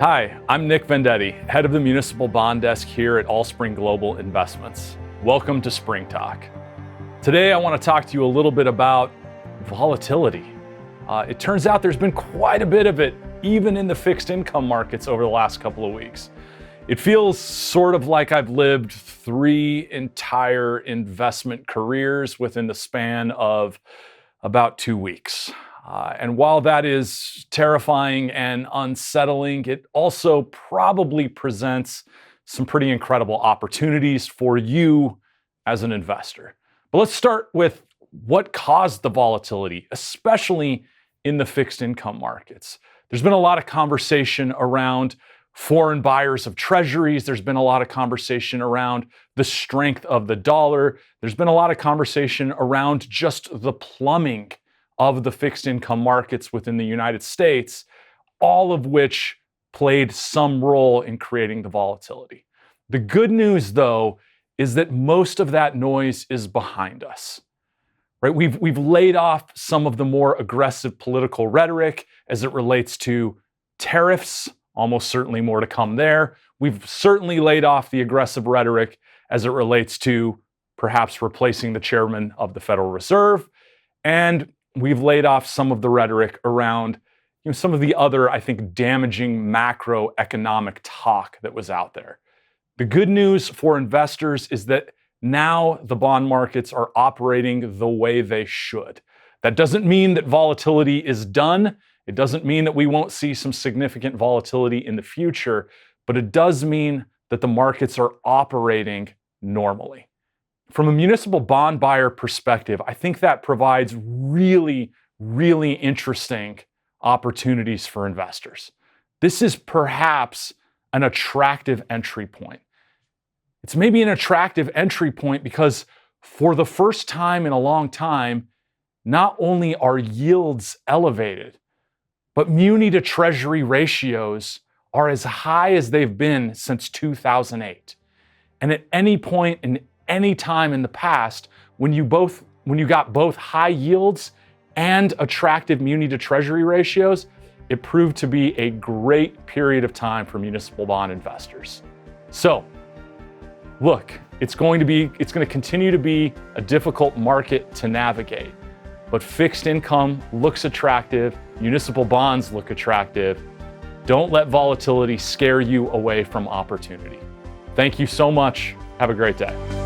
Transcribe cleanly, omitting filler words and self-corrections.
Hi, I'm Nick Venditti, head of the Municipal Bond Desk here at Allspring Global Investments. Welcome to Spring Talk. Today I want to talk to you a little bit about volatility. It turns out there's been quite a bit of it, even in the fixed income markets over the last couple of weeks. It feels sort of like I've lived 3 entire investment careers within the span of about 2 weeks. And while that is terrifying and unsettling, it also probably presents some pretty incredible opportunities for you as an investor. But let's start with what caused the volatility, especially in the fixed income markets. There's been a lot of conversation around foreign buyers of treasuries. There's been a lot of conversation around the strength of the dollar. There's been a lot of conversation around just the plumbing of the fixed income markets within the United States, all of which played some role in creating the volatility. The good news, though, is that most of that noise is behind us. Right? We've laid off some of the more aggressive political rhetoric as it relates to tariffs, almost certainly more to come there. We've certainly laid off the aggressive rhetoric as it relates to perhaps replacing the chairman of the Federal Reserve, and we've laid off some of the rhetoric around some of the other, I think, damaging macroeconomic talk that was out there. The good news for investors is that now the bond markets are operating the way they should. That doesn't mean that volatility is done. It doesn't mean that we won't see some significant volatility in the future, but it does mean that the markets are operating normally. From a municipal bond buyer perspective, I think that provides really, really interesting opportunities for investors. This is perhaps an attractive entry point. It's maybe an attractive entry point because for the first time in a long time, not only are yields elevated, but muni-to-Treasury ratios are as high as they've been since 2008. And at any point in any time in the past, when you got both high yields and attractive muni-to-Treasury ratios, it proved to be a great period of time for municipal bond investors. So, look, it's going to continue to be a difficult market to navigate, but fixed income looks attractive, municipal bonds look attractive. Don't let volatility scare you away from opportunity. Thank you so much. Have a great day.